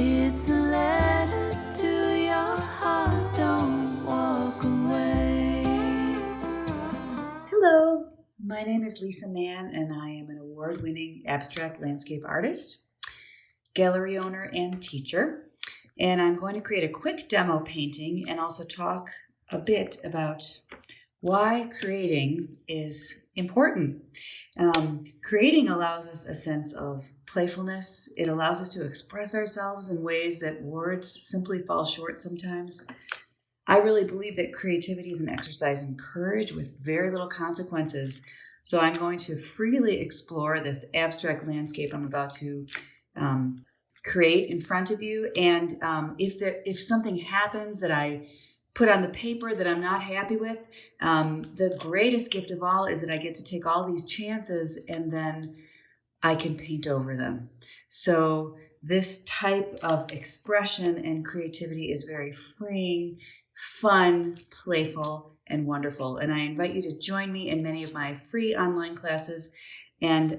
It's a letter to your heart, don't walk away. Hello, my name is Lisa Mann, and I am an award-winning abstract landscape artist, gallery owner, and teacher. And I'm going to create a quick demo painting and also talk a bit about why creating is important. Creating allows us a sense of playfulness. It allows us to express ourselves in ways that words simply fall short sometimes. I really believe that creativity is an exercise in courage with very little consequences. So I'm going to freely explore this abstract landscape I'm about to create in front of you. And if something happens that I put on the paper that I'm not happy with, the greatest gift of all is that I get to take all these chances and then I can paint over them. So this type of expression and creativity is very freeing, fun, playful, and wonderful. And I invite you to join me in many of my free online classes and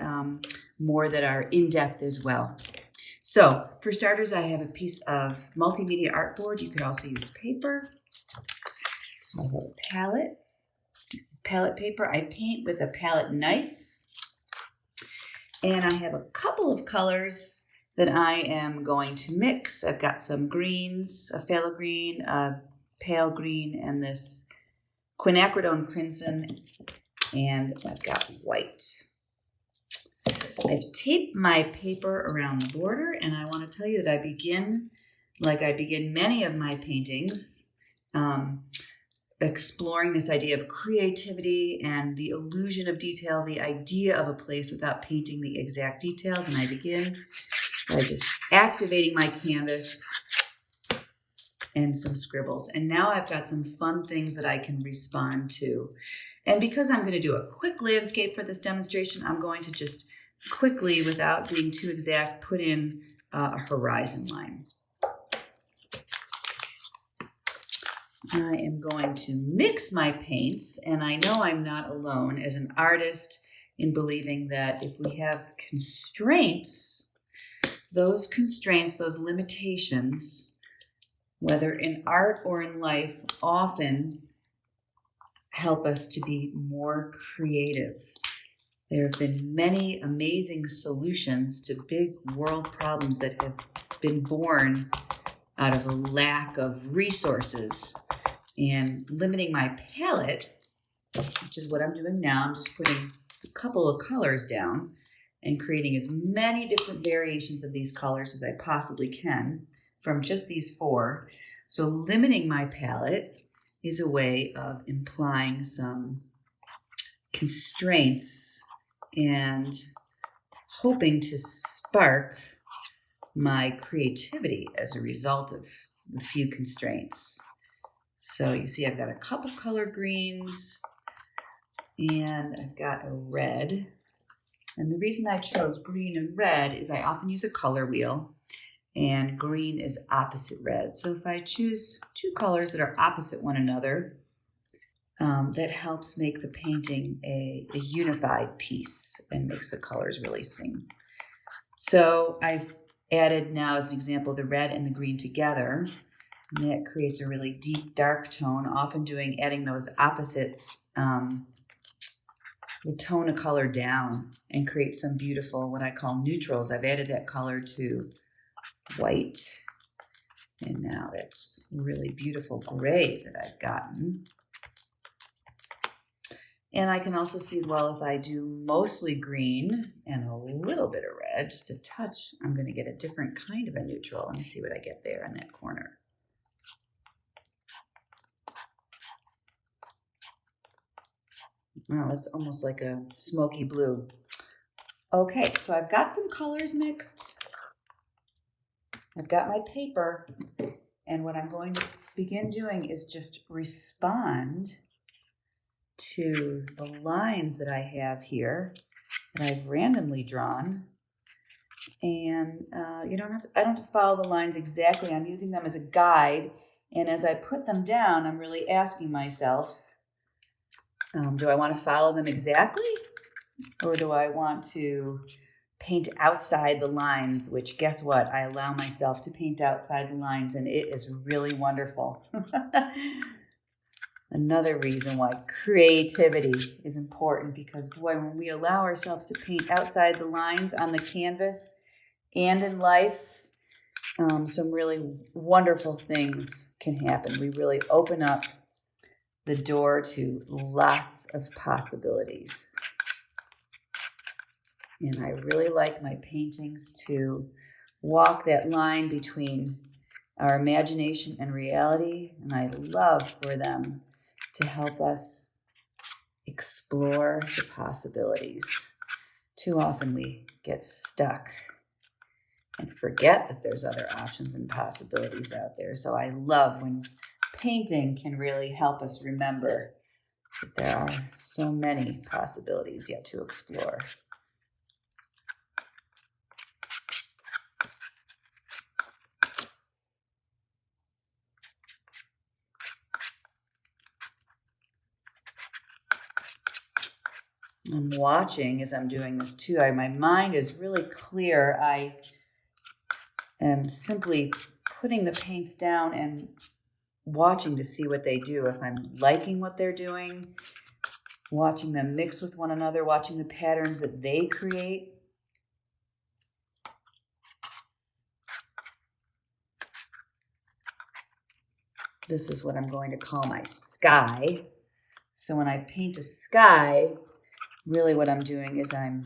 more that are in-depth as well. So for starters, I have a piece of multimedia artboard. You could also use paper. I have a palette. This is palette paper. I paint with a palette knife. And I have a couple of colors that I am going to mix. I've got some greens, a phthalo green, a pale green, and this quinacridone crimson, and I've got white. I've taped my paper around the border, and I want to tell you that I begin, like I begin many of my paintings, exploring this idea of creativity and the illusion of detail, the idea of a place without painting the exact details. And I begin by just activating my canvas and some scribbles. And now I've got some fun things that I can respond to. And because I'm going to do a quick landscape for this demonstration, I'm going to just quickly, without being too exact, put in a horizon line. I am going to mix my paints, and I know I'm not alone as an artist in believing that if we have constraints, those limitations, whether in art or in life, often help us to be more creative. There have been many amazing solutions to big world problems that have been born out of a lack of resources. And limiting my palette, which is what I'm doing now, I'm just putting a couple of colors down and creating as many different variations of these colors as I possibly can from just these four. So limiting my palette is a way of implying some constraints and hoping to spark my creativity as a result of a few constraints. So you see I've got a couple color greens and I've got a red. And the reason I chose green and red is I often use a color wheel, and green is opposite red. So if I choose two colors that are opposite one another, that helps make the painting a unified piece and makes the colors really sing. So I've added now, as an example, the red and the green together. And that creates a really deep, dark tone. Often adding those opposites will tone a color down and create some beautiful, what I call neutrals. I've added that color to white. And now that's really beautiful gray that I've gotten. And I can also see, well, if I do mostly green and a little bit of red, just a touch, I'm going to get a different kind of a neutral. Let me see what I get there in that corner. Wow, that's almost like a smoky blue. Okay, so I've got some colors mixed. I've got my paper. And what I'm going to begin doing is just respond to the lines that I have here that I've randomly drawn. And I don't have to follow the lines exactly. I'm using them as a guide. And as I put them down, I'm really asking myself, do I want to follow them exactly? Or do I want to paint outside the lines, which guess what? I allow myself to paint outside the lines, and it is really wonderful. Another reason why creativity is important, because boy, when we allow ourselves to paint outside the lines on the canvas and in life, some really wonderful things can happen. We really open up the door to lots of possibilities. And I really like my paintings to walk that line between our imagination and reality, and I love for them to help us explore the possibilities. Too often we get stuck and forget that there's other options and possibilities out there. So I love when painting can really help us remember that there are so many possibilities yet to explore. I'm watching as I'm doing this too. My mind is really clear. I am simply putting the paints down and watching to see what they do. If I'm liking what they're doing, watching them mix with one another, watching the patterns that they create. This is what I'm going to call my sky. So when I paint a sky, really what I'm doing is I'm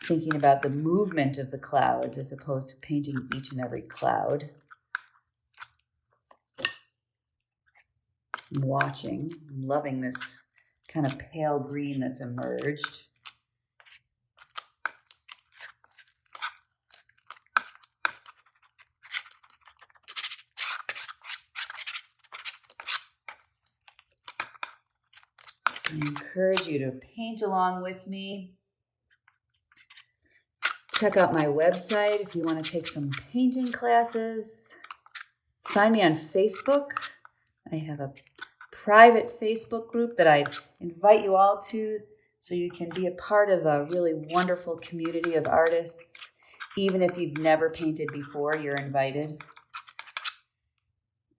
thinking about the movement of the clouds as opposed to painting each and every cloud. I'm watching, I'm loving this kind of pale green that's emerged. I encourage you to paint along with me. Check out my website if you want to take some painting classes. Find me on Facebook. I have a private Facebook group that I invite you all to so you can be a part of a really wonderful community of artists. Even if you've never painted before, you're invited.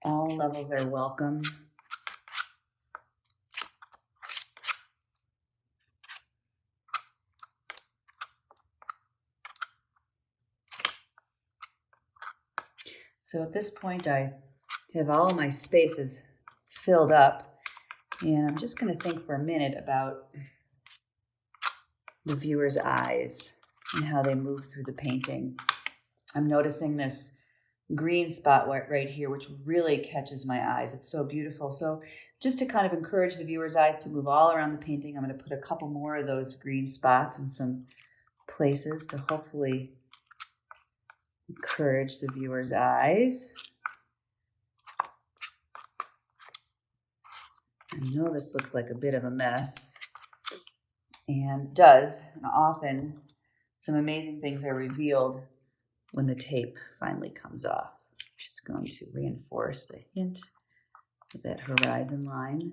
All levels are welcome. So at this point, I have all my spaces filled up, and I'm just going to think for a minute about the viewer's eyes and how they move through the painting. I'm noticing this green spot right here, which really catches my eyes. It's so beautiful. So just to kind of encourage the viewer's eyes to move all around the painting, I'm going to put a couple more of those green spots in some places to hopefully encourage the viewer's eyes. I know this looks like a bit of a mess, and does. And often some amazing things are revealed when the tape finally comes off. Just going to reinforce the hint of that horizon line.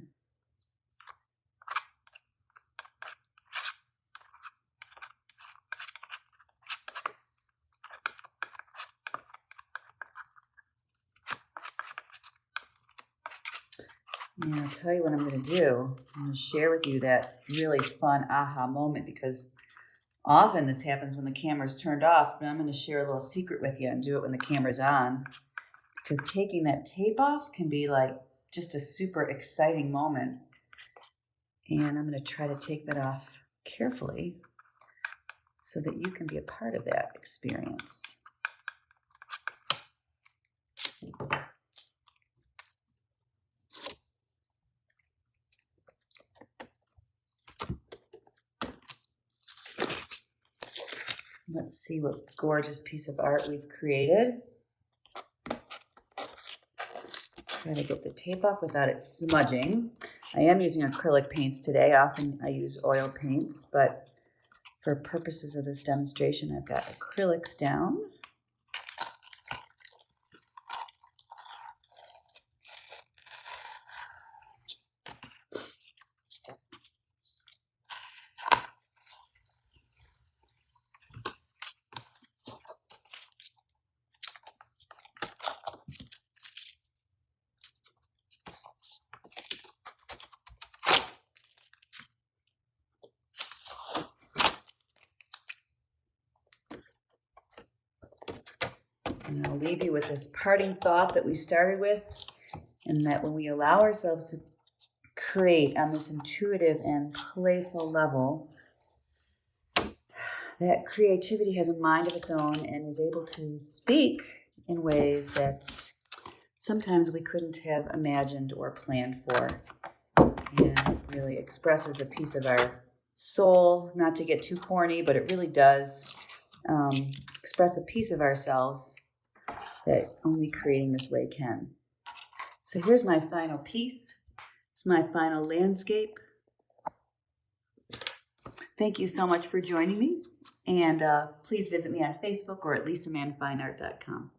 And I'll tell you what I'm going to do. I'm going to share with you that really fun aha moment, because often this happens when the camera's turned off, but I'm going to share a little secret with you and do it when the camera's on, because taking that tape off can be like just a super exciting moment. And I'm going to try to take that off carefully so that you can be a part of that experience. Let's see what gorgeous piece of art we've created. Try to get the tape off without it smudging. I am using acrylic paints today. Often I use oil paints, but for purposes of this demonstration, I've got acrylics down. And I'll leave you with this parting thought that we started with, and that when we allow ourselves to create on this intuitive and playful level, that creativity has a mind of its own and is able to speak in ways that sometimes we couldn't have imagined or planned for. And really expresses a piece of our soul, not to get too corny, but it really does express a piece of ourselves that only creating this way can. So here's my final piece. It's my final landscape. Thank you so much for joining me. And please visit me on Facebook or at lisamannfineart.com.